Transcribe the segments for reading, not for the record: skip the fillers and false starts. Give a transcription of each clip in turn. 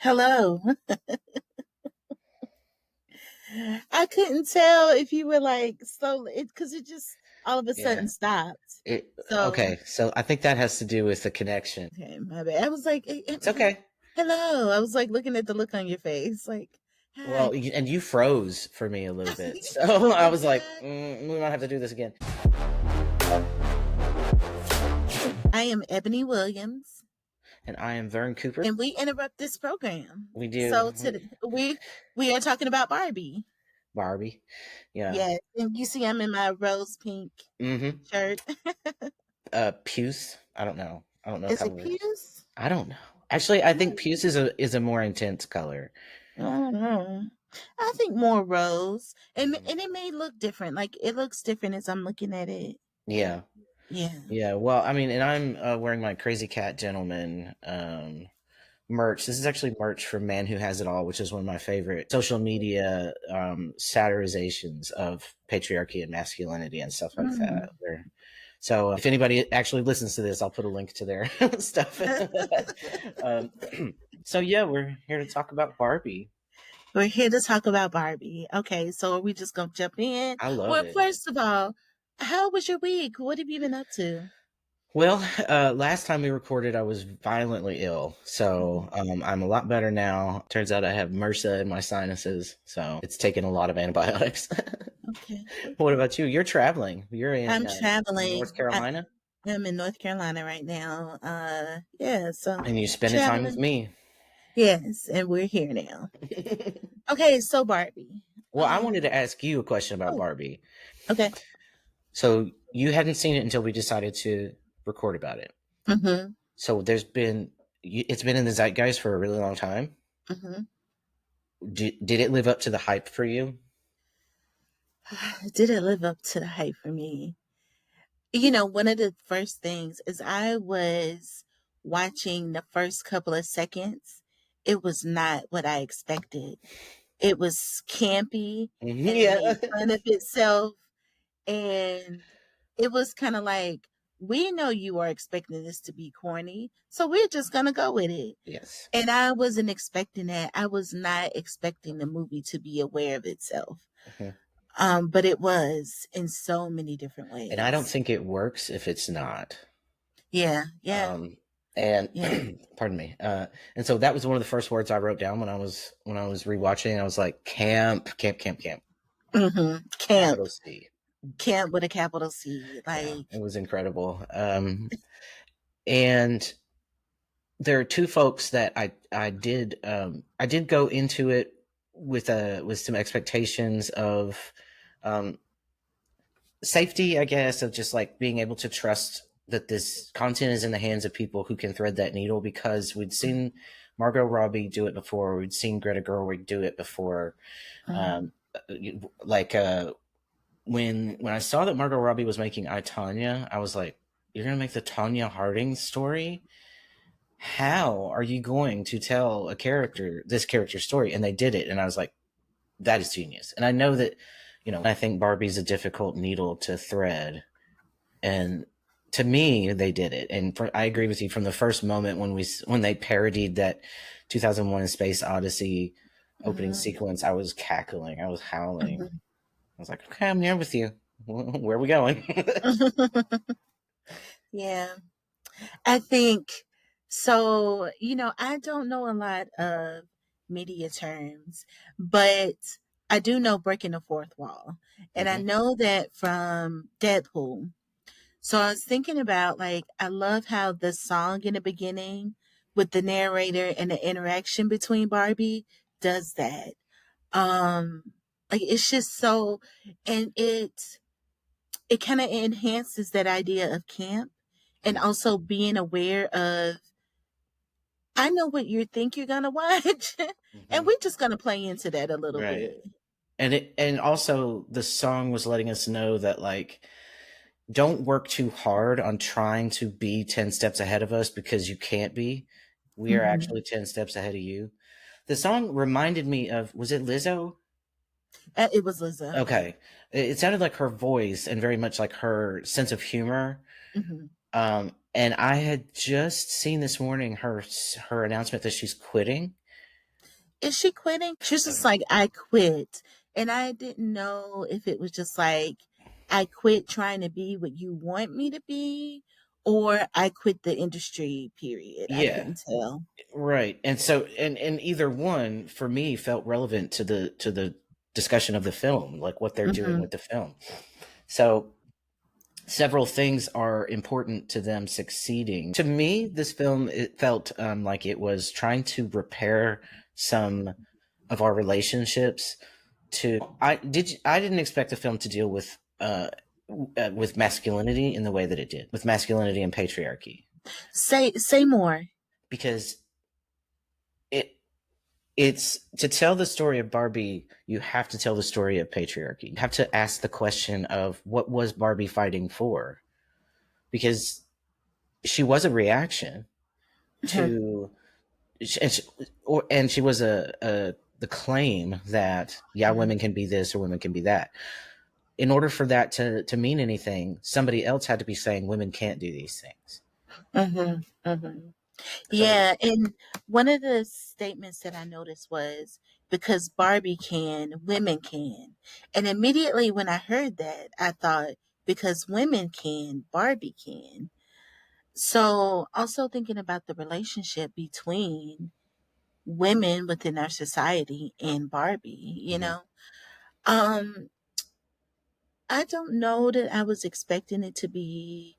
Hello. I couldn't tell if you were like so it because it just all of a Yeah. sudden stopped. It, So okay. So I think that has to do with the connection. okay, my bad. I was like, It's okay. hello. I was like looking at the look on your face, like, hi. Well, and you froze for me a little bit. So Oh I my was like, god. we might have to do this again. I am Ebony Williams, And I am Vern Cooper. and we interrupt this program. We So do today we are talking about Barbie. Barbie. Yeah. Yes, and you see I'm in my rose pink Mm-hmm. shirt. Puce. I don't know. I don't know Is how it to. Pews? I don't know. Actually, I think puce is a more intense color. I don't know. I think more rose, and Mhm. and it may look different. Like it looks different as I'm looking at it. Yeah. Yeah. Yeah. Well, I mean, and I'm wearing my Crazy Cat Gentleman merch. This is actually merch from Man Who Has It All, which is one of my favorite social media satirizations of patriarchy and masculinity and stuff like Mm. that. So if anybody actually listens to this, I'll put a link to their stuff. um, so yeah, we're here to talk about Barbie. We're here to talk about Barbie. Okay, so are we just gonna jump in? I love Well, it. first of all, how was your week? What have you been up to? Well, last time we recorded, I was violently ill, so Mhm. I'm a lot better now. Turns out I have MRSA in my sinuses, so it's taken a lot of antibiotics. Okay, What okay. about you? You're traveling. You're in I'm traveling. North Carolina, I'm in North Carolina right now. Yeah, so and you spending time with traveling. me. Yes, and we're here now. Okay, so Barbie. Well, I wanted to ask you a question about Oh, Barbie. okay. So you hadn't seen it until we decided to record about it. Mm-hmm. So it's been in the zeitgeist for a really long time. Mm-hmm. Did it live up to the hype for you? Did it live up to the hype for me? You know, one of the first things is I was watching the first couple of seconds. It was not what I expected. It was campy and it Yeah. made fun of itself. And it was kind of like, we know you are expecting this to be corny, so we're just going to go with it. Yes. And I wasn't expecting that. I was not expecting the movie to be aware of itself. Mhm. But it was in so many different And I don't ways. think it works if it's not. Yeah, yeah, Um, and yeah. pardon me. And so that was one of the first words I wrote down when I was rewatching. I was like, camp, camp, camp, camp, Camp, capital C. camp with a capital C. Yeah, Like, it was incredible. And there are two folks that I did go into it with some expectations of um, safety, I guess, of just like being able to trust that this content is in the hands of people who can thread that needle, because we'd seen Margot Robbie do it before, we'd seen Greta Gerwig do it before. mm, Um, like when I saw that Margot Robbie was making I, Tanya, I was like, "You're gonna make the Tanya Harding story? How are you going to tell this character story?" And they did it, and I was like, "That is genius." And I know that, I think Barbie's a difficult needle to thread, and to me, they did it. And I agree with you from the first moment when they parodied that 2001: A Space Odyssey opening mm, sequence. I was cackling, I was howling. mm. I was like, "Okay, I'm here with you. Where are we going?" Yeah, I think so. You know, I don't know a lot of media terms, but I do know breaking the fourth wall. And I Hmm. know that from Deadpool. So I was thinking about like I love how the song in the beginning with the narrator and the interaction between Barbie does that. Like it's just so and it kind of enhances that idea of camp and also being aware of I know what you think you're gonna watch and Hmm. we're just gonna play into that a little Right. bit. And also the song was letting us know that, like, don't work too hard on trying to be 10 steps ahead of us, because you can't be. We are Hmm. actually 10 steps ahead of you. The song reminded me of, was it Lizzo? It was Lizzo, yeah. Okay. It sounded like her voice and very much like her sense of humor. Hmm. And I had just seen this morning her announcement that she's quitting. Is she quitting? She's just like, I quit. And I didn't know if it was just like, I quit trying to be what you want me to be, or I quit the industry, period. I Yeah, couldn't tell. right. And so and either one for me felt relevant to the discussion of the film, like what they're doing Hmm. with the film. So several things are important to them succeeding. To me, this film, it felt like it was trying to repair some of our relationships. I didn't expect the film to deal with masculinity in the way that it did, with masculinity and patriarchy, Say more. because it it's to tell the story of Barbie, you have to tell the story of patriarchy. You have to ask the question of what was Barbie fighting for, because she was a reaction Mhm, to and she was a the claim that, yeah, mhm, women can be this or women can be that. In order for that to mean anything, somebody else had to be saying women can't do these things. mhm, mhm. So Yeah, and one of the statements that I noticed was, because Barbie can, women can. And immediately when I heard that, I thought, because women can, Barbie can. So also thinking about the relationship between women within our society and Barbie, mhm. Um, I don't know that I was expecting it to be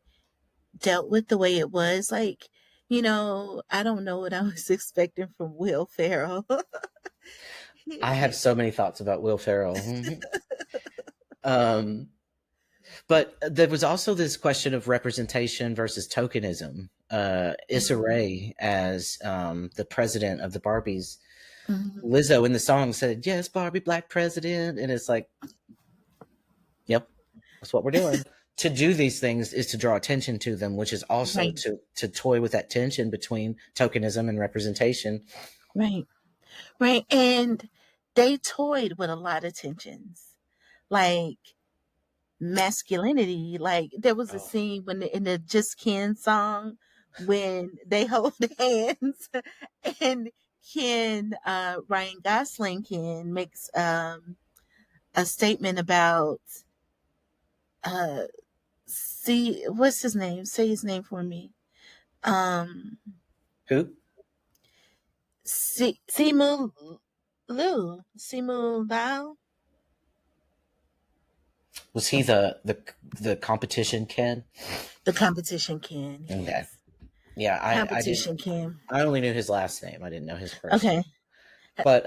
dealt with the way it was. Like, I don't know what I was expecting from Will Ferrell. I have so many thoughts about Will Ferrell. um, but there was also this question of representation versus tokenism. Issa Mhm, Rae, as the president of the Barbies, mhm. Lizzo in the song said, "Yes, Barbie, black president," and it's like, yep, that's what we're doing. To do these things is to draw attention to them, which is also Right, to toy with that tension between tokenism and representation. right, right. And they toyed with a lot of tensions, like masculinity. Like there was a Oh, scene when in the Just Ken song when they hold hands and Ryan Gosling Ken makes a statement about uh see what's his name? Say his name for me. Um who Simu Simu Lao, was he? The competition Ken? the competition Ken, Okay, yes. yeah, I didn't. Competition Ken. I only knew his last name. I didn't know his first name. Okay. But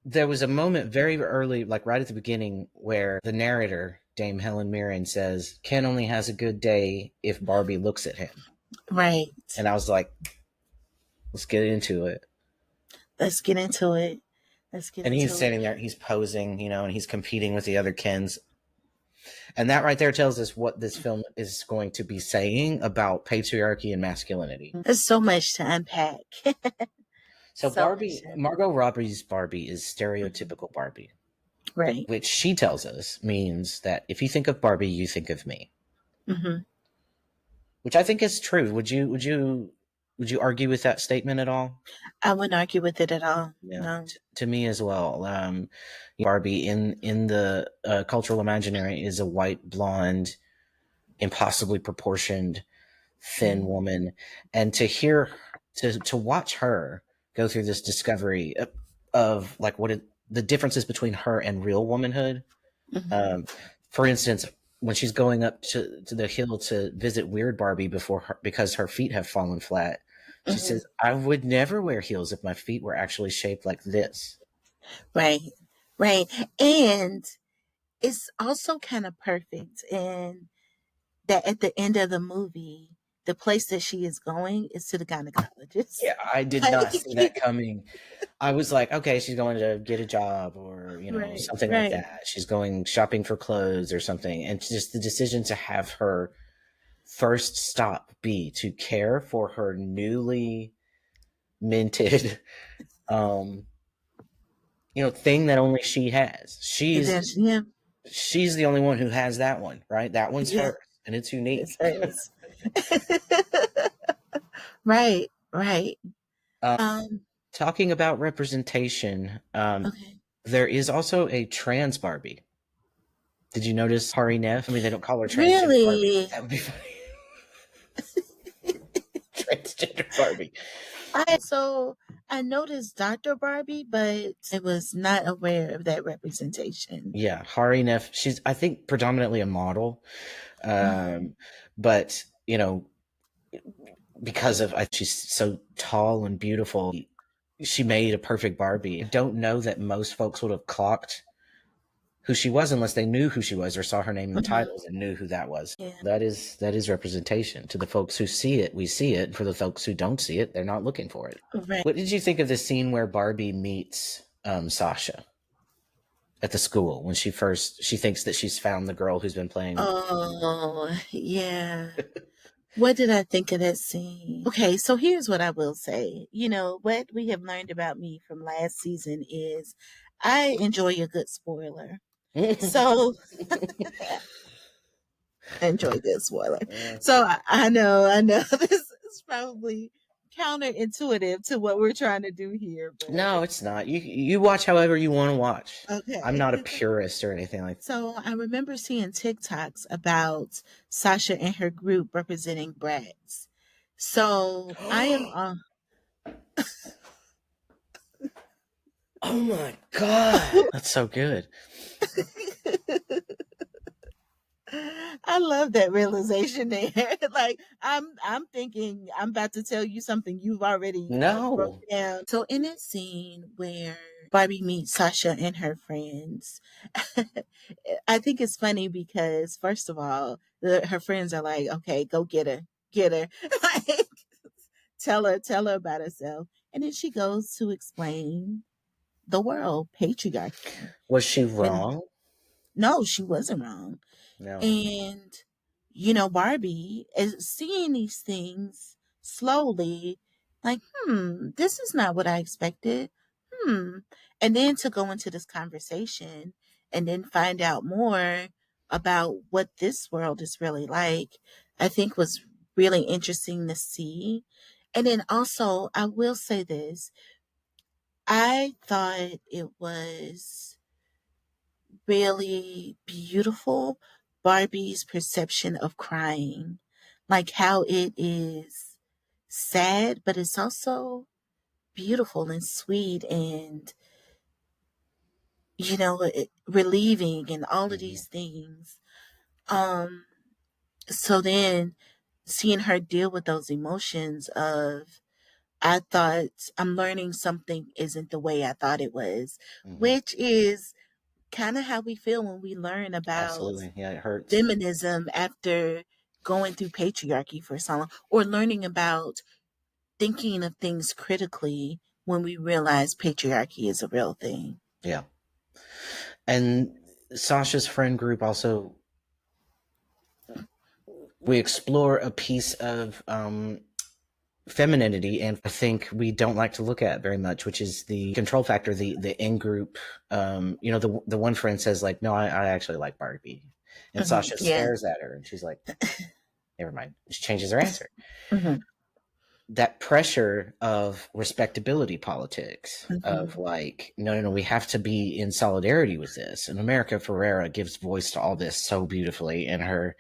there was a moment very early, like right at the beginning, where the narrator, Dame Helen Mirren, says Ken only has a good day if Barbie looks at him, Right. and I was like, let's get into it. Let's get into it. Let's get And he's into it. standing there, he's posing, and he's competing with the other Kens. And that right there tells us what this film is going to be saying about patriarchy and masculinity. There's so much to unpack. So So much to unpack. Margot Robbie's Barbie is Mhm. stereotypical Barbie, Right. which she tells us means that if you think of Barbie, you think of me, Hmm. which I think is true. Would you argue with that statement at all? I wouldn't argue with it at all. Yeah, No. to me as well. Barbie in the cultural imaginary is a white, blonde, impossibly proportioned, thin Hmm. woman, and to watch her go through this discovery of like the differences between her and real womanhood. Hmm. Um, for instance, when she's going up to the hill to visit Weird Barbie before her, because her feet have fallen flat, she Hmm. says, "I would never wear heels if my feet were actually shaped like this." Right. Right. And it's also kind of perfect in that at the end of the movie, the place that she is going is to the gynecologist. Yeah, I did not see that Like, coming. I was like, okay, she's going to get a job or, right, something like right. that. She's going shopping for clothes or something. And just the decision to have her first stop be to care for her newly minted, um, thing that only she has. There's, yeah, She's the only one who has that one, right? That one's yeah, hers and it's it's unique. hers. Right, right. Um, Um, Talking about representation, Okay. there is also a trans Barbie. Did you notice Hari Neff? I mean, they don't call her transgender Barbie. Really? That would be funny. Transgender Barbie. So I noticed Dr. Barbie, but I was not aware of that representation. Yeah, Hari Neff. She's, I think, predominantly a model, Um, um, but because of she's so tall and beautiful, she made a perfect Barbie. I don't know that most folks would have clocked who she was unless they knew who she was or saw her name in the mhm, titles and knew who that was. yeah. That is representation. To the folks who see it, we see it. For the folks who don't see it, they're not looking for it. Right. What did you think of the scene where Barbie meets Sasha at the school when she thinks that she's found the girl who's been playing? Oh, yeah. What did I think of that scene? Okay, so here's what I will say. What we have learned about me from last season is I enjoy a good spoiler. So I enjoy a good spoiler. So I know this is probably counterintuitive to what we're trying to do here, but No, it's not. You watch however you want to watch. I'm okay. not a purist or anything like that. So I remember seeing TikToks about Sasha and her group representing brats. So I am Oh my god, that's so good. I love that realization there. Like I'm thinking I'm about to tell you something you've already broke No. down. So in that scene where Barbie meets Sasha and her friends, I think it's funny because first of all, her friends are like, "Okay, go get her, like tell her about herself," and then she goes to explain the world patriarchy, Was she and wrong? no, she wasn't wrong. No. And, Barbie is seeing these things slowly, like, this is not what I expected. Hmm. And then to go into this conversation and then find out more about what this world is really like, I think was really interesting to see. And then also, I will say this I thought it was really beautiful Barbie's perception of crying, like how it is sad, but it's also beautiful and sweet and, relieving and all of Hmm. these things. Um, so then seeing her deal with those emotions of, I thought I'm learning something isn't the way I thought it was, Hmm. which is kind of how we feel when we learn about Absolutely. Yeah, it hurts. feminism after going through patriarchy for so long, or learning about thinking of things critically when we realize patriarchy is a real thing. Yeah. And Sasha's friend group also, we explore a piece of femininity, and I think we don't like to look at very much, which is the control factor, the in group. The one friend says like, "No, I actually like Barbie," and Sasha Yeah. stares at her, and she's like, "Never mind." She changes her answer. Hmm. That pressure of respectability politics of Hmm. like, no, no, no, we have to be in solidarity with this. And America Ferrera gives voice to all this so beautifully in her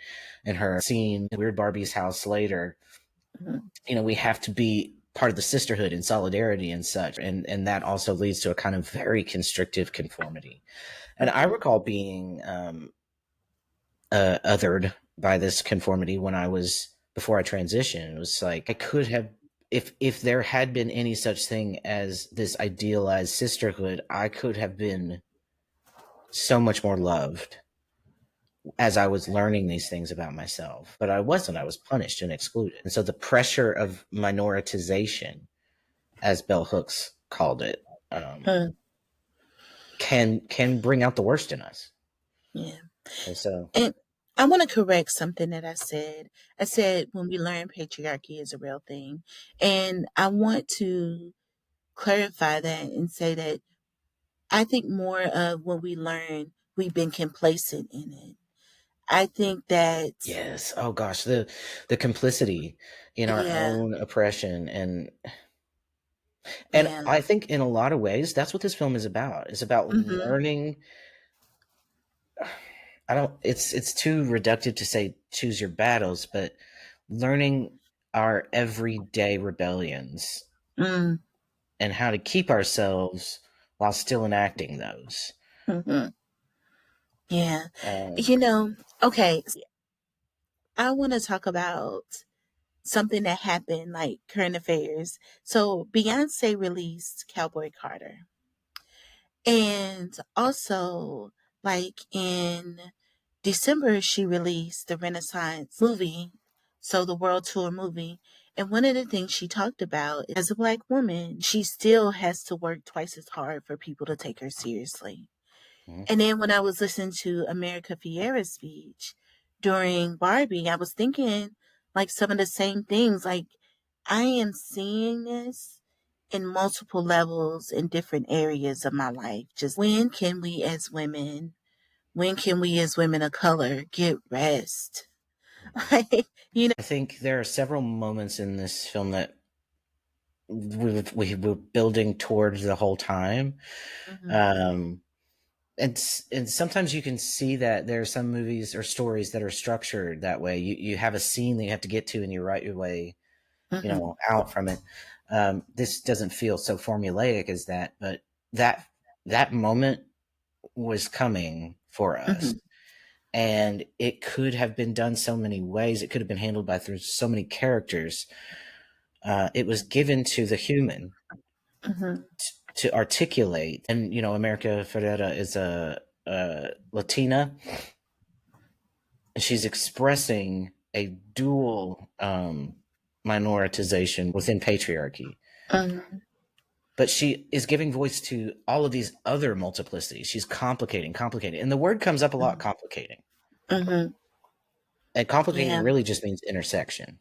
scene Weird Barbie's house later. Hmm. We have to be part of the sisterhood and solidarity and such. And that also leads to a kind of very constrictive conformity. And I Hmm. recall being othered by this conformity when I was before I transitioned. It was like I could have, if there had been any such thing as this idealized sisterhood, I could have been so much more loved as I was learning these things about myself. But I wasn't. I was punished and excluded. And so the pressure of minoritization, as Bell Hooks called it, can bring out the worst in us. Yeah. And so, And I want to correct something that I said. I said when we learn patriarchy is a real thing. And I want to clarify that and say that I think more of when we learn, we've been complacent in it. I think that, yes, oh gosh, the complicity in our yeah, own oppression, and And Yeah. I think in a lot of ways, that's what this film is about. It's about Mhm. learning. I don't. It's too reductive to say choose your battles, but learning our everyday rebellions Mm. and how to keep ourselves while still enacting those. Mhm. Yeah. Um, You know, okay, I want to talk about something that happened like current affairs. So Beyonce released Cowboy Carter. And also, like in December, she released the Renaissance movie, so the World Tour movie. And one of the things she talked about, as a Black woman, she still has to work twice as hard for people to take her seriously. mhm. And then when I was listening to America Ferrera's speech during Barbie, I was thinking like some of the same things. Like, I am seeing this in multiple levels in different areas of my life. Just when can we as women of color get rest? Like, you know. I think there are several moments in this film that we were building towards the whole time. Mhm, Um, and sometimes you can see that there are some movies or stories that are structured that way. You have a scene that you have to get to, and you write your way, mhm, out from it. This doesn't feel so formulaic as that, but that that moment was coming for us, mhm, and it could have been done so many ways. It could have been handled by through so many characters. It was given to the human mhm, to articulate, and America Ferrera is a Latina, and she's expressing a dual minoritization within patriarchy, mhm, but she is giving voice to all of these other multiplicities. She's complicating, and the word comes up a lot, mhm, complicating. mhm. And complicating Yeah. really just means intersection.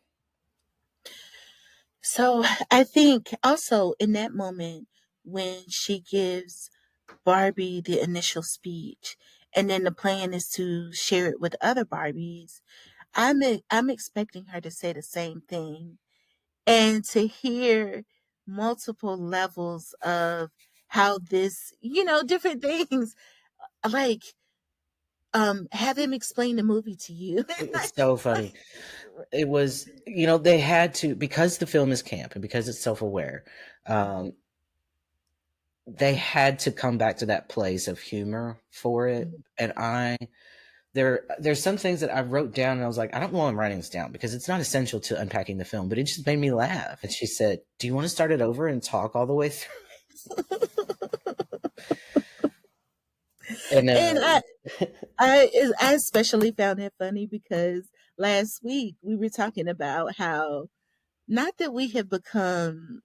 So I think also in that moment when she gives Barbie the initial speech, and then the plan is to share it with other Barbies. I'm expecting her to say the same thing, and to hear multiple levels of how this, different things, like have him explain the movie to you. It's so funny. It was, they had to, because the film is camp and because it's self-aware. um, they had to come back to that place of humor for it. And there's some things that I wrote down, and I was like, I don't know why I'm writing this down because it's not essential to unpacking the film, but it just made me laugh. And she said, do you want to start it over and talk all the way through? And And I especially found that funny because last week we were talking about how, not that we have become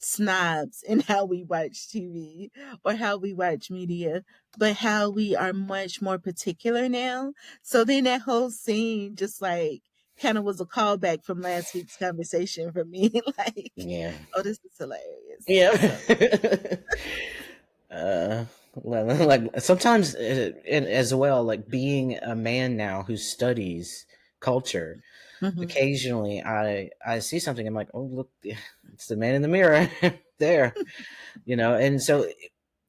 snobs in how we watch TV or how we watch media, but how we are much more particular now. So then that whole scene just like kind of was a callback from last week's conversation for me. Like, yeah. oh, this is hilarious. Yeah. So, uh like sometimes, and as well, like being a man now who studies culture, mhm, occasionally I see something, I'm like, oh look, it's the man in the mirror there, and so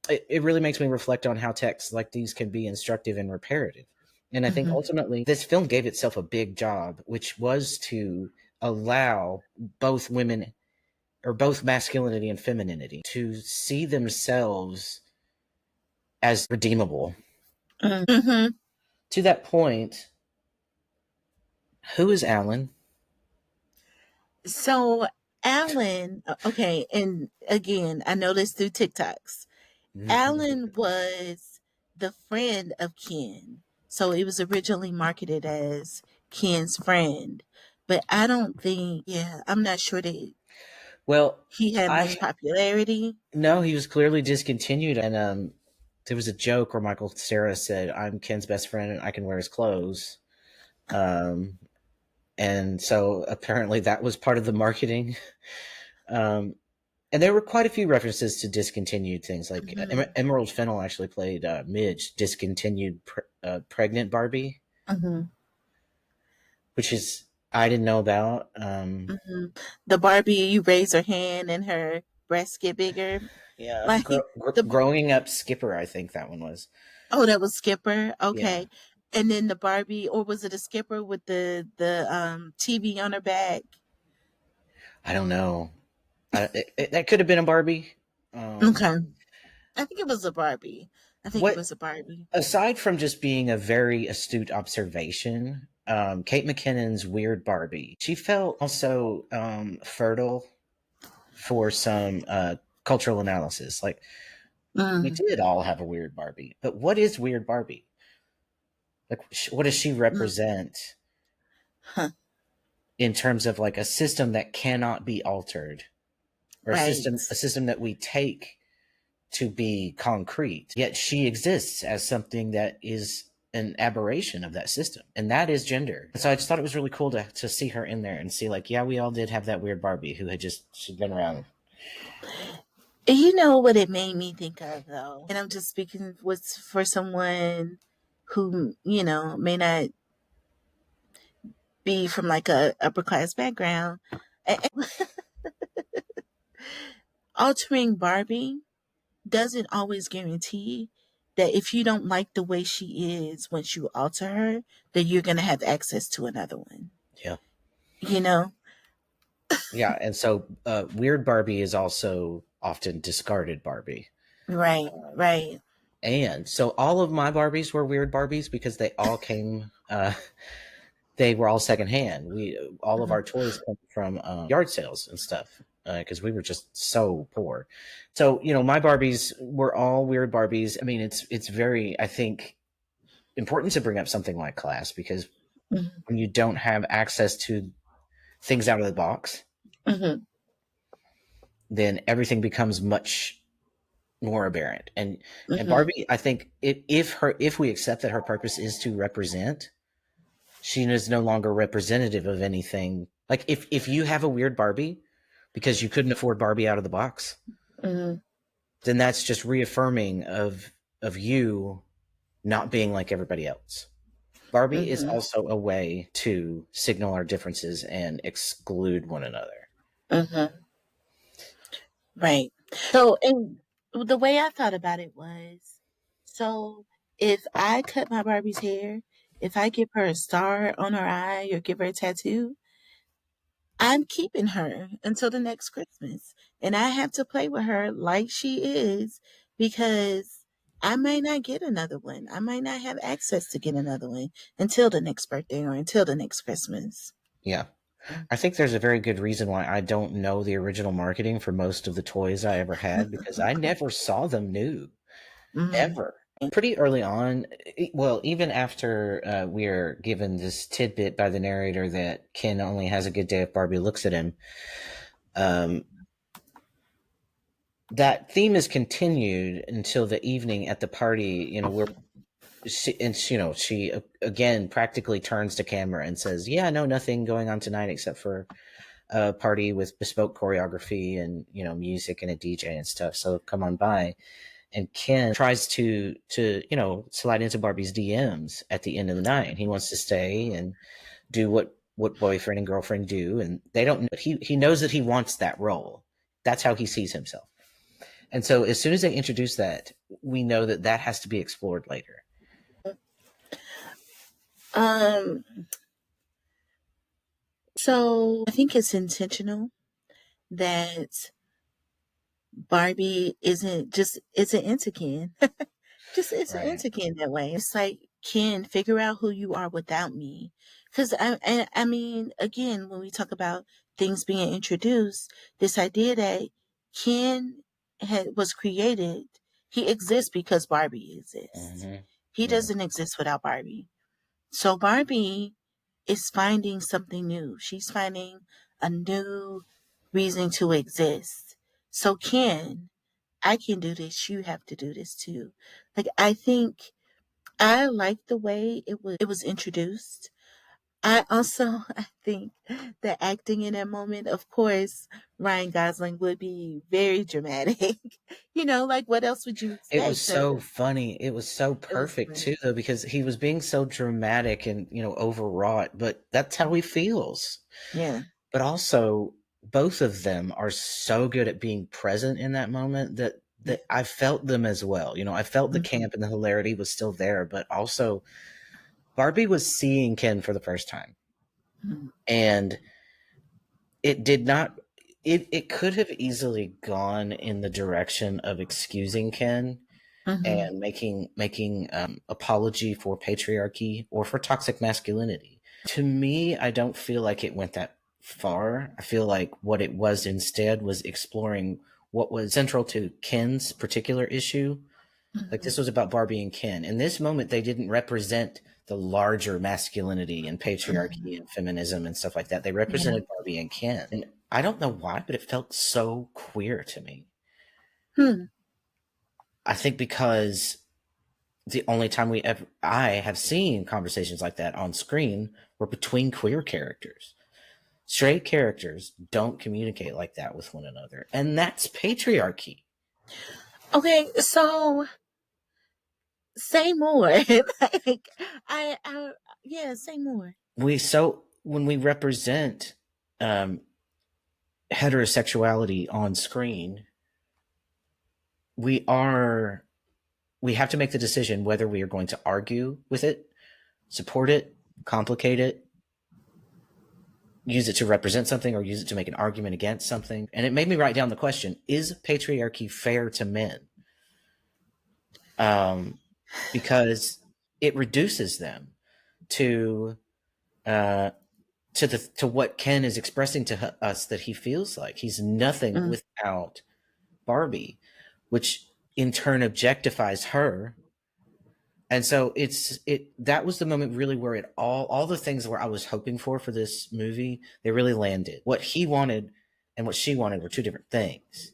it really makes me reflect on how texts like these can be instructive and reparative. And I think mhm, ultimately this film gave itself a big job, which was to allow both women, or both masculinity and femininity, to see themselves as redeemable. mhm. To that point, who is Alan? So Alan, okay, and again, I know this through TikToks. Alan was the friend of Ken. So it was originally marketed as Ken's friend. But I don't think, yeah, I'm not sure that Well, he had much I popularity. no, he was clearly discontinued, and there was a joke where Michael Cera said, "I'm Ken's best friend, and I can wear his clothes." Um, and so apparently that was part of the marketing. Um, and there were quite a few references to discontinued things, like Hmm. Emerald Fennell actually played Midge, discontinued pregnant Barbie, Hmm. which is I didn't know about. Hmm. The Barbie, you raise her hand and her breasts get bigger. Yeah, Like the growing up Skipper, I think that one was. oh, that was Skipper. Yeah, Okay. And then the Barbie, or was it a Skipper with the TV on her back? I don't know. That could have been a Barbie. Okay. I think it was a Barbie. I think it What was a Barbie. aside from just being a very astute observation, Kate McKinnon's Weird Barbie, she felt also fertile for some cultural analysis. Like we Mm, did all have a Weird Barbie, but what is Weird Barbie? Like, what does she mm, represent huh. in terms of like a system that cannot be altered, or Right. a system that we take to be concrete? Yet she exists as something that is an aberration of that system, and that is gender. So I just thought it was really cool to see her in there and see like, yeah, we all did have that weird Barbie who had just she'd been around. You know what it made me think of though, and I'm just speaking with for someone who may not be from like a upper class background. Altering Barbie doesn't always guarantee that if you don't like the way she is once you alter her, that you're gonna have access to another one. Yeah, You know? yeah, and so weird Barbie is also often discarded Barbie. Right, right. And so all of my Barbies were weird Barbies because they all came they were all secondhand. We all of Mhm, our toys come from yard sales and stuff because we were just so poor. So my Barbies were all weird Barbies. I mean, it's very, I think, important to bring up something like class because mhm, when you don't have access to things out of the box, mhm, then everything becomes much more aberrant. And mhm, Barbie, I think, if we accept that her purpose is to represent, she is no longer representative of anything. Like if you have a weird Barbie because you couldn't afford Barbie out of the box, mhm, then that's just reaffirming of you not being like everybody else. Barbie is mhm, also a way to signal our differences and exclude one another. mhm. Right. So, and the way I thought about it was, so if I cut my Barbie's hair, if I give her a star on her eye or give her a tattoo, I'm keeping her until the next Christmas. And I have to play with her like she is because I may not get another one. I might not have access to get another one until the next birthday or until the next Christmas. Yeah. I think there's a very good reason why I don't know the original marketing for most of the toys I ever had because I never saw them new. Mm, Ever. Pretty early on, well, even after we are given this tidbit by the narrator that Ken only has a good day if Barbie looks at him, um, that theme is continued until the evening at the party, where she again practically turns to camera and says, yeah, no, nothing going on tonight except for a party with bespoke choreography and, music and a DJ and stuff. So come on by. And Ken tries to slide into Barbie's DMs at the end of the night. He wants to stay and do what boyfriend and girlfriend do, and they don't. He knows that he wants that role. That's how he sees himself. And so as soon as they introduce that, we know that that has to be explored later. um, so I think it's intentional that Barbie isn't into Ken. Just isn't Right. into Ken that way. It's like, Ken, figure out who you are without me. Because I mean, again, when we talk about things being introduced, this idea that Ken was created, he exists because Barbie exists. Mm-hmm. He Yeah. doesn't exist without Barbie. So Barbie is finding something new. She's finding a new reason to exist. So Ken, I can do this. You have to do this too. Like, I think I like the way it was introduced. I also I think the acting in that moment, of course, Ryan Gosling would be very dramatic. Like what else would you It was expect? so funny. It was so It was perfect funny. too, though, because he was being so dramatic and overwrought. But that's how he feels. Yeah. But also, both of them are so good at being present in that moment Yeah. that I felt them as well. I felt the Mhm. camp and the hilarity was still there, but also Barbie was seeing Ken for the first time. Mhm. And it did not it could have easily gone in the direction of excusing Ken Mhm. and making apology for patriarchy or for toxic masculinity. To me, I don't feel like it went that far. I feel like what it was instead was exploring what was central to Ken's particular issue. Like, Mhm. this was about Barbie and Ken. In this moment, they didn't represent the larger masculinity and patriarchy Mhm. and feminism and stuff like that. They Yeah. represented Barbie and Ken. And I don't know why, but it felt so queer to me. Hmm. I think because the only time I have seen conversations like that on screen were between queer characters. Straight characters don't communicate like that with one another, and that's patriarchy. Okay, so say more. Like, I, yeah, say more. When we represent um, heterosexuality on screen, we are we have to make the decision whether we are going to argue with it, support it, complicate it, use it to represent something, or use it to make an argument against something. And it made me write down the question: is patriarchy fair to men? Um, because it reduces them to uh, to what Ken is expressing to us that he feels like he's nothing Mm. without Barbie, which in turn objectifies her. And so it that was the moment really where it all the things where I was hoping for this movie, they really landed. What he wanted and what she wanted were two different things.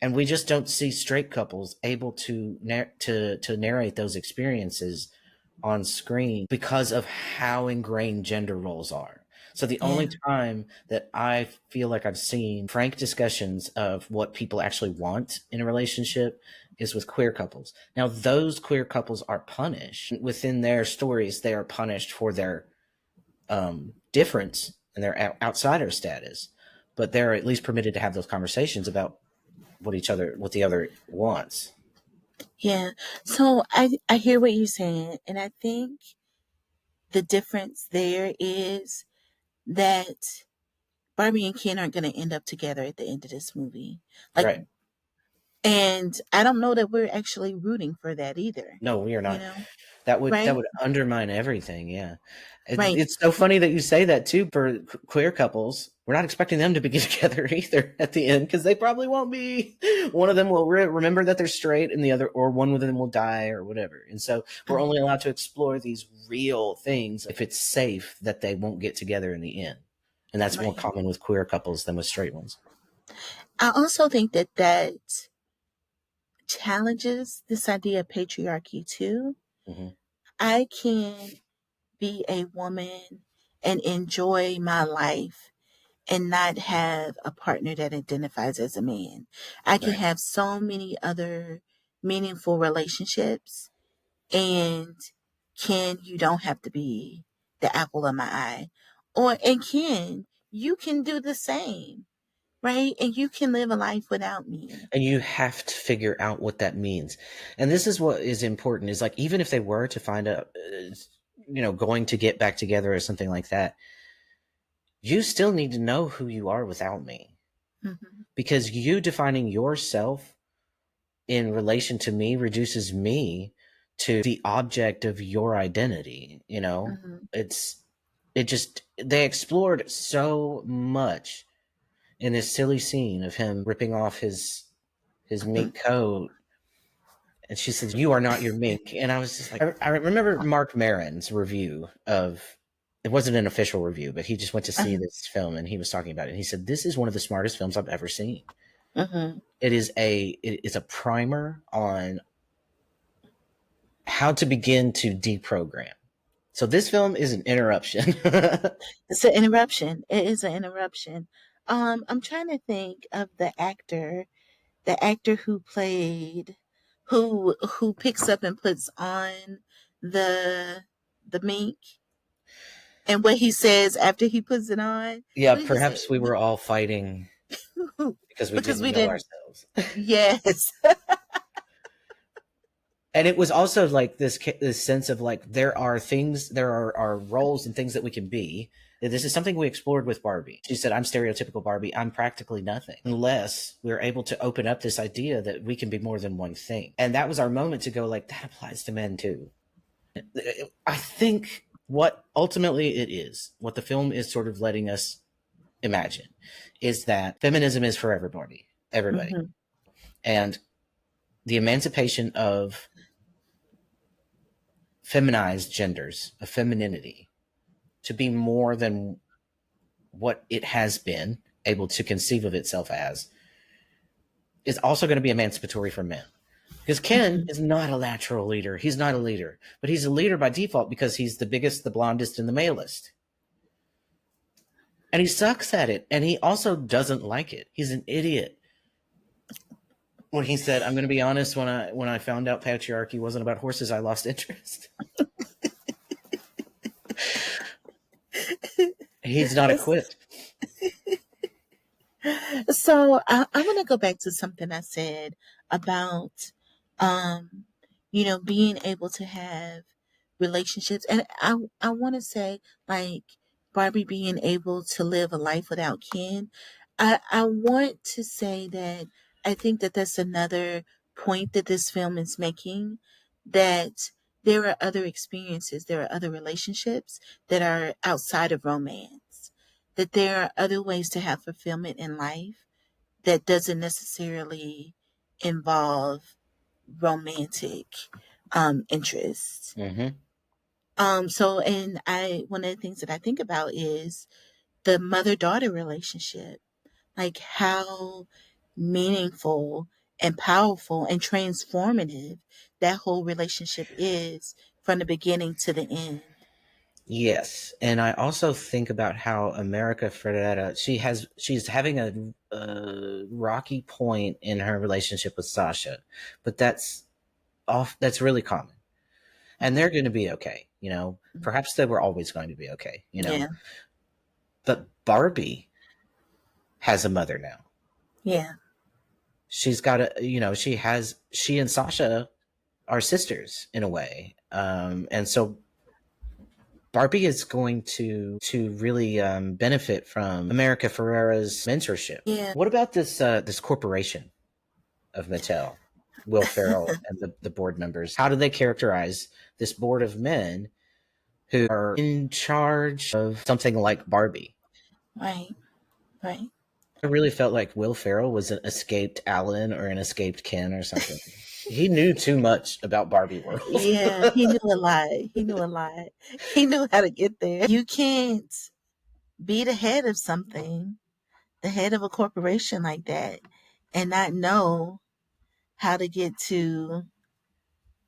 And we just don't see straight couples able to narrate those experiences on screen because of how ingrained gender roles are. So the Yeah. only time that I feel like I've seen frank discussions of what people actually want in a relationship is with queer couples. Now, those queer couples are punished within their stories. They are punished for their difference and their outsider status, but they're at least permitted to have those conversations about what the other wants. Yeah. So I hear what you're saying, and I think the difference there is that Barbie and Ken aren't going to end up together at the end of this movie. Like, Right. and I don't know that we're actually rooting for that either. No, we are You not. know, That right? would undermine everything. Yeah, Right. it's so funny that you say that too. For queer couples, we're not expecting them to be together either at the end because they probably won't be. One of them will remember that they're straight, and the other, or one of them will die, or whatever. And so we're only allowed to explore these real things if it's safe that they won't get together in the end. And that's more Right. common with queer couples than with straight ones. I also think that challenges this idea of patriarchy too. Hmm. I can be a woman and enjoy my life and not have a partner that identifies as a man. I can Right. have so many other meaningful relationships, and Ken, you don't have to be the apple of my eye. Or, and Ken, you can do the same, right? And you can live a life without me. And you have to figure out what that means. And this is what is important, is like, even if they were to find a going to get back together or something like that, you still need to know who you are without me, Hmm. because you defining yourself in relation to me reduces me to the object of your identity. Hmm. It's it just they explored so much in this silly scene of him ripping off his Hmm. mink coat. And she says, "You are not your mink." And I was just like, I remember Mark Maron's review of, it wasn't an official review, but he just went to see this film and he was talking about it. And he said, "This is one of the smartest films I've ever seen. Hmm. It is a primer on how to begin to deprogram." So this film is an interruption. It's an interruption. It is an interruption. I'm trying to think of the actor who played, who picks up and puts on the the mink. And what he says after he puts it on, Yeah, what did he say? perhaps we were all fighting because we Because didn't we know didn't. ourselves. Yes. And it was also like this sense of like there are things, are roles and things that we can be. This is something we explored with Barbie. She said, "I'm stereotypical Barbie. I'm practically nothing unless we're able to open up this idea that we can be more than one thing." And that was our moment to go like that applies to men too. I think what ultimately it is, what the film is sort of letting us imagine, is that feminism is for everybody, Hmm. and the emancipation of feminized genders, of femininity, to be more than what it has been able to conceive of itself as, is also going to be emancipatory for men. Because Ken Hmm. is not a natural leader. He's not a leader, but he's a leader by default because he's the biggest, the blondest, and the malest. And he sucks at it. And he also doesn't like it. He's an idiot. When he said, "I'm going to be honest, when I found out patriarchy wasn't about horses, I lost interest." He's not equipped. So I want to go back to something I said about, um, being able to have relationships, and I want to say like Barbie being able to live a life without Ken. I want to say that I think that that's another point that this film is making, that there are other experiences, there are other relationships that are outside of romance, that there are other ways to have fulfillment in life that doesn't necessarily involve romantic interests. Mm-hmm. So and I one of the things that I think about is the mother daughter relationship. Like how meaningful and powerful and transformative that whole relationship is from the beginning to the end. Yes, and I also think about how America Ferrera, she's having a rocky point in her relationship with Sasha, but that's really common, and they're going to be okay. Perhaps they were always going to be okay. Yeah. But Barbie has a mother now. Yeah. She's got she and Sasha are sisters in a way, and so Barbie is going to really benefit from America Ferrera's mentorship. Yeah. What about this corporation of Mattel, Will Ferrell and the board members? How do they characterize this board of men who are in charge of something like Barbie? Right. Right. I really felt like Will Ferrell was an escaped Alan or an escaped Ken or something. He knew too much about Barbie World. Yeah, he knew a lot. He knew a lot. He knew how to get there. You can't be the head of something, the head of a corporation like that, and not know how to get to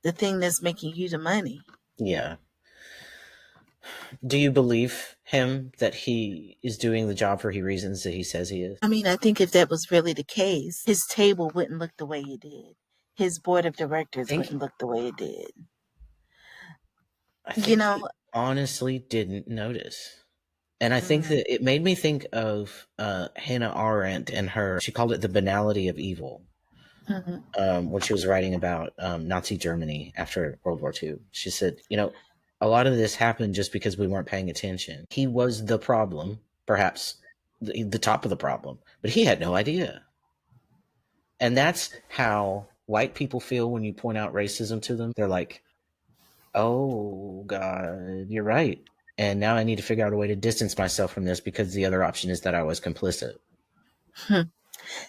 the thing that's making you the money. Yeah. Do you believe him that he is doing the job for he reasons that he says he is? I mean, I think if that was really the case, his table wouldn't look the way it did. His board of I directors think wouldn't look the way it did. I You think know, he honestly didn't notice. And I think mm, that it made me think of Hannah Arendt and her. She called it the banality of evil mhm. when she was writing about Nazi Germany after World War II. She said, a lot of this happened just because we weren't paying attention. He was the problem, perhaps the top of the problem, but he had no idea. And that's how white people feel when you point out racism to them. They're like, "Oh God, you're right." And now I need to figure out a way to distance myself from this because the other option is that I was complicit.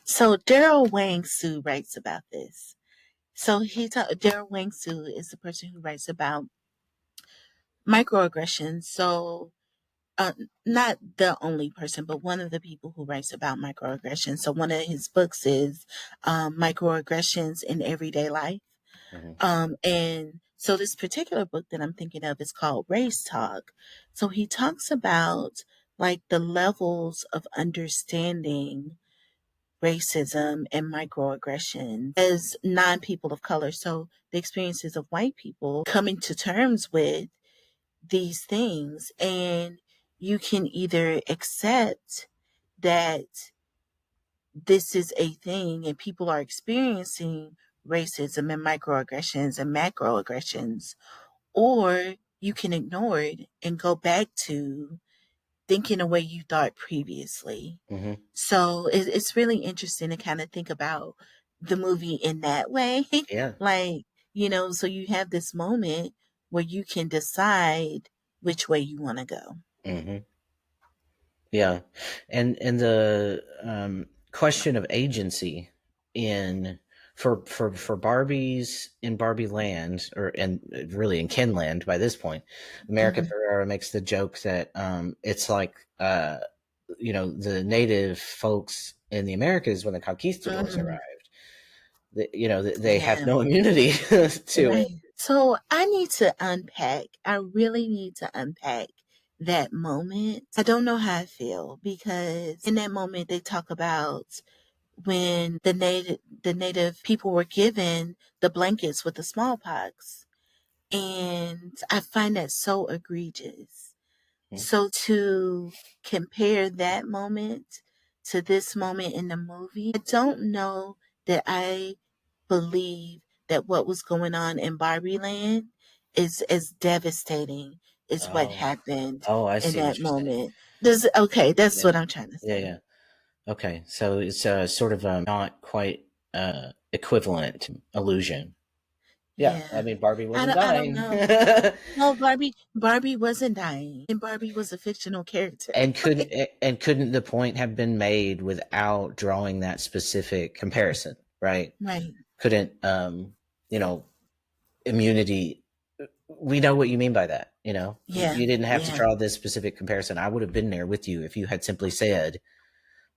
So Daryl Wang Su writes about this. So Daryl Wang Su is the person who writes about microaggressions. So uh, not the only person, but one of the people who writes about microaggressions. So one of his books is Microaggressions in Everyday Life. Mhm. And so this particular book that I'm thinking of is called Race Talk. So he talks about like the levels of understanding racism and microaggression as non people of color. So the experiences of white people coming to terms with these things, and you can either accept that this is a thing and people are experiencing racism and microaggressions and macroaggressions, or you can ignore it and go back to thinking the way you thought previously. Mm-hmm. So it's really interesting to kind of think about the movie in that way. Yeah. Like, so you have this moment where you can decide which way you want to go. Mm-hmm. Yeah, and the question of agency in for Barbies in Barbie Land, or and really in Ken Land by this point, America Hmm. Ferrera makes the joke that it's like the native folks in the Americas when the conquistadors Hmm. arrived, they have Yeah. no immunity to it. Right. So I need to unpack. I really need to unpack that moment. I don't know how I feel because in that moment they talk about when the native people were given the blankets with the smallpox. And I find that so egregious. So to compare that moment to this moment in the movie, I don't know that I believe that what was going on in Barbie Land is as devastating as what Oh, happened oh, I in see what that you're saying. moment. Okay, that's Yeah, what I'm trying to yeah, say. yeah. Okay, so it's sort of not quite equivalent illusion. Yeah, I Yeah. mean Barbie I wasn't don't, I don't dying, know. No, Barbie wasn't dying. And Barbie was a fictional character. and couldn't the point have been made without drawing that specific comparison, right? Right. Couldn't you know immunity? We know what you mean by that. Yeah. You didn't have to Yeah. draw this specific comparison. I would have been there with you if you had simply said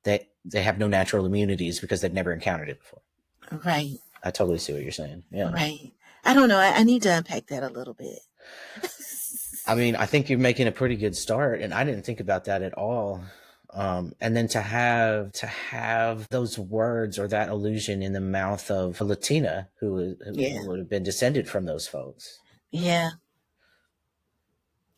that they have no natural immunities because they've never encountered it before. Right. I totally see what you're saying. Yeah. Right. I don't know. I need to unpack that a little bit. I mean, I think you're making a pretty good start, and I didn't think about that at all. And then to have those words or that illusion in the mouth of a Latina who Yeah. would have been descended from those folks Yeah.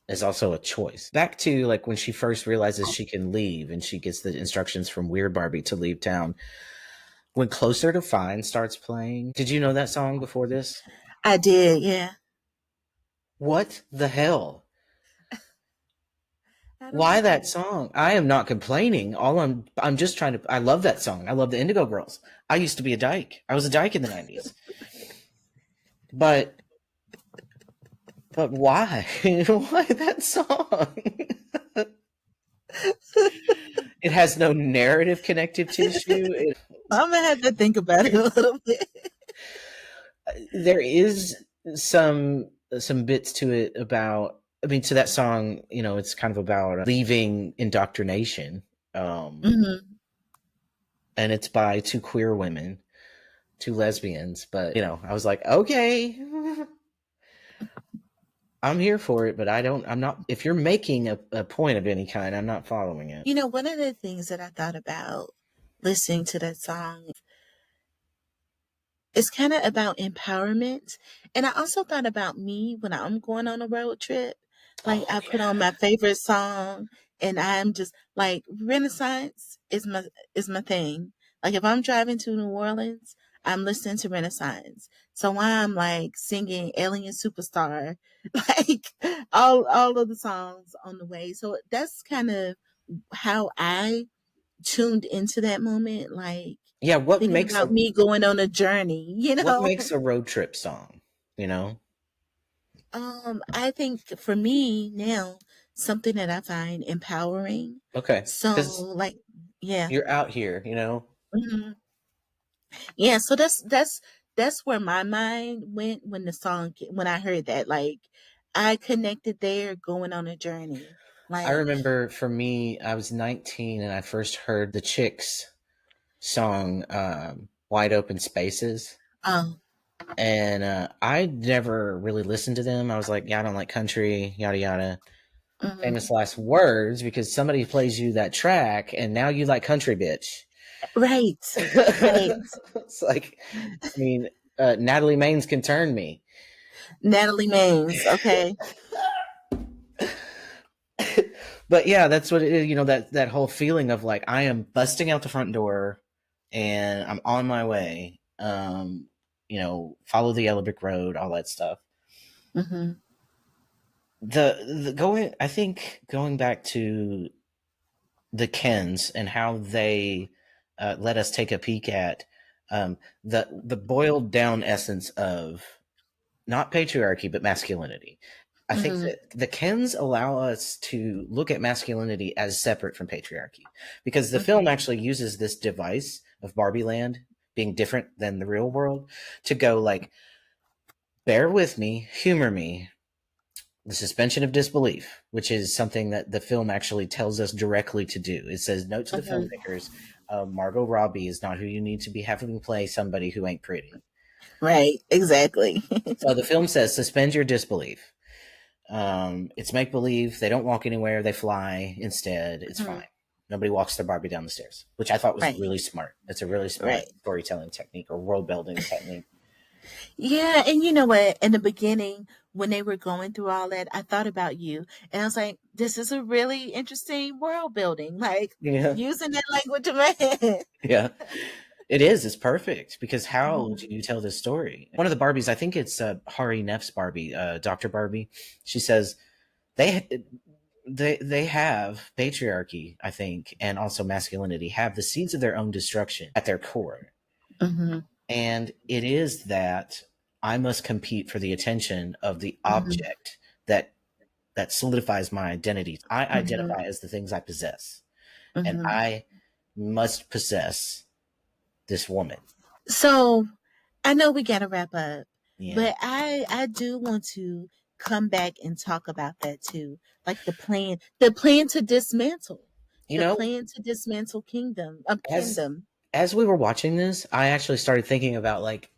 is also a choice. Back to like when she first realizes she can leave, and she gets the instructions from Weird Barbie to leave town. When Closer to Fine starts playing, did you know that song before this? I did. Yeah. What the hell? I don't Why that know. song? I am not complaining. All I'm just trying to I love that song. I love the Indigo Girls. I used to be a dyke. I was a dyke in the 90s. But why? Why that song? It has no narrative connective tissue. I'm gonna have to think about it a little bit. There is some bits to it about, I mean, to that song, it's kind of about leaving indoctrination. Hmm. And it's by two queer women, two lesbians, but I was like, okay, I'm here for it, but I'm not, if you're making a point of any kind, I'm not following it. One of the things that I thought about listening to that song, it's kind of about empowerment. And I also thought about me when I'm going on a road trip. Like Oh I yeah. put on my favorite song and I'm just like Renaissance is my thing. Like if I'm driving to New Orleans, I'm listening to Renaissance. So I'm like singing Alien Superstar, like all of the songs on the way. So that's kind of how I tuned into that moment, like Yeah, thinking about me going on a journey, what makes a road trip song, you know? I think for me now, something that I find empowering. Okay. So Cuz like, yeah. you're out here. Mhm. Yeah, so that's where my mind went when when I heard that. Like I connected there going on a journey. I Like, remember for me, I was 19 and I first heard the Chicks song Wide Open Spaces. um, And I never really listened to them. I was like, yeah, I don't like country, yada yada. Famous mhm. last words, because somebody plays you that track and now you like country, bitch. Right. Right. It's like, I mean, Natalie Maines can turn me. Natalie Maines, okay. But yeah, that's what it is. You know, that whole feeling of like I am busting out the front door and I'm on my way. You know, follow the yellow brick road, all that stuff. Mm-hmm. The going, I think going back to the Kens and how they let us take a peek at the boiled down essence of not patriarchy but masculinity. I think Mm-hmm. that the Kens allow us to look at masculinity as separate from patriarchy because the film Mm-hmm. actually uses this device of Barbie Land being different than the real world to go like, bear with me, humor me, the suspension of disbelief, which is something that the film actually tells us directly to do. It says, note to the Mm-hmm. filmmakers, Margot Robbie is not who you need to be having play somebody who ain't pretty. Right. Exactly. So the film says, suspend your disbelief. It's make believe. They don't walk anywhere. They fly instead. It's Mhm. fine. Nobody walks their Barbie down the stairs, which I thought was Right. really smart. It's a really smart Right. storytelling technique or world building technique. Yeah, and you know what? In the beginning, when they were going through all that, I thought about you, and I was like, "This is a really interesting world building, like Yeah. using that language in my head." Yeah. It is. It's perfect because how do Mhm. you tell this story? One of the Barbies, I think it's Hari Neff's Barbie, Dr. Barbie. She says they they have patriarchy, I think, and also masculinity have the seeds of their own destruction at their core. Mhm. And it is that I must compete for the attention of the Mhm. object that solidifies my identity. I Mhm. identify as the things I possess, and Mhm. I must possess this woman. So I know we got to wrap up, Yeah. but I do want to come back and talk about that too, like the plan to dismantle, You the know, plan to dismantle kingdom of as kingdom. we were watching this, I actually started thinking about like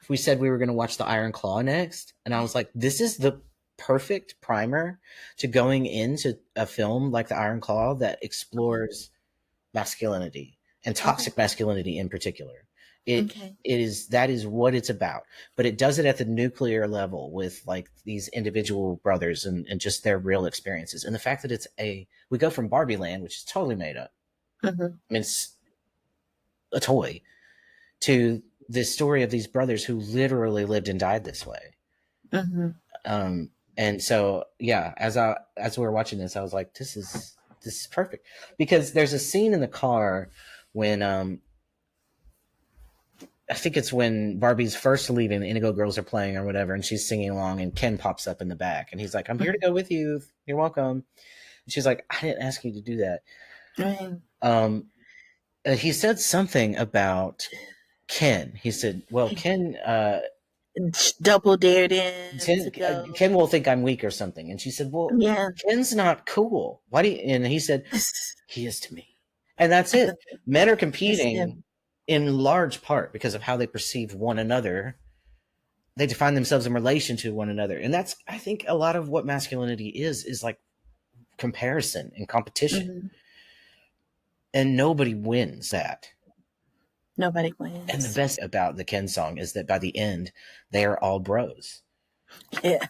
if we said we were going to watch the Iron Claw next, and I was like, this is the perfect primer to going into a film like the Iron Claw that Okay. explores masculinity and Okay. toxic masculinity in particular. It Okay. it is that is what it's about, but it does it at the nuclear level with like these individual brothers and just their real experiences and the fact that it's a we go from Barbie Land, which is totally made up. Mhm. I mean, it's a toy to this story of these brothers who literally lived and died this way. Mhm. Um, and so, yeah, as we were watching this, I was like, this is perfect because there's a scene in the car when I think it's when Barbie's first leaving, the Indigo Girls are playing or whatever, and she's singing along, and Ken pops up in the back, and he's like, "I'm here to Mhm. go with you. You're welcome." And she's like, "I didn't ask you to do that." Right. Um, he said something about Ken. He said, "Well, Ken." Double dared him to go. Ken will think I'm weak or something. And she said, well, Yeah. Ken's not cool. Why do you, and he said, he is to me. And that's it. Men are That's competing him. in large part because of how they perceive one another. They define themselves in relation to one another. And that's, I think, a lot of what masculinity is like comparison and competition. Mhm. And nobody wins that. Nobody And the wins. best about the Ken song is that by the end, they are all bros. Yeah.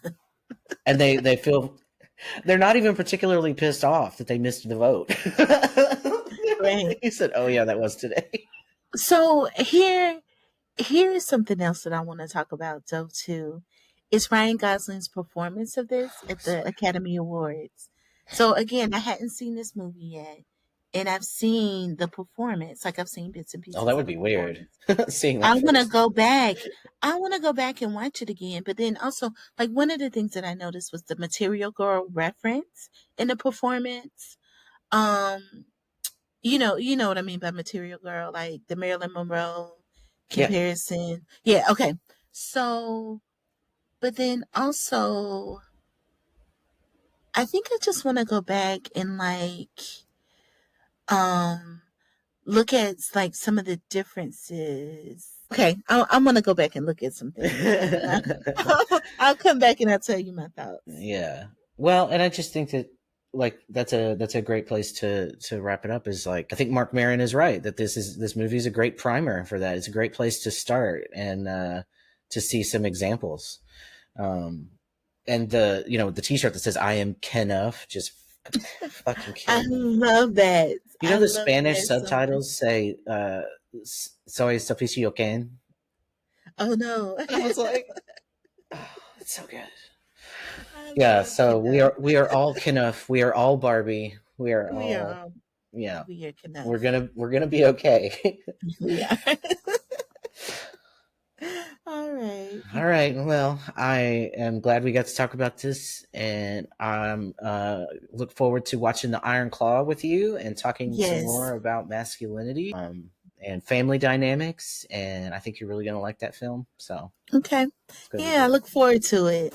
And they feel they're not even particularly pissed off that they missed the vote. Right. He said, "Oh yeah, that was today." So here is something else that I want to talk about though too. Is Ryan Gosling's performance of this at the Academy Awards. So again, I hadn't seen this movie yet. And I've seen the performance, like I've seen bits and Oh, that pieces of would the be weird. performance. Seeing I that want to first. go back. I want to go back and watch it again. But then also, like one of the things that I noticed was the Material Girl reference in the performance. Um, you know what I mean by Material Girl, like the Marilyn Monroe Yeah. comparison. Yeah, okay. So, but then also, I think I just want to go back and um, look at like some of the differences. Okay, I'm gonna go back and look at some things, and then I'll come back and I'll tell you my thoughts. Yeah. Well, and I just think that like that's a great place to wrap it up. Is like I think Mark Maron is right that this movie is a great primer for that. It's a great place to start and to see some examples. Um, and the T-shirt that says "I am Kenough" just fucking I killed me. love that. I The love Spanish that so much. subtitles say "Soy Sufficio Ken," Oh no. and I was like, oh, it's so good. I Yeah, love so Kiddo. we are all Kenough. We are all Barbie. We are We are all, yeah. weird enough. We're gonna be okay. We are. All right. All right. Well, I am glad we got to talk about this, and I'm look forward to watching the Iron Claw with you and talking some Yes. more about masculinity, and family dynamics. And I think you're really gonna like that film. So Okay. it's gonna be Yeah, I good. look forward to it.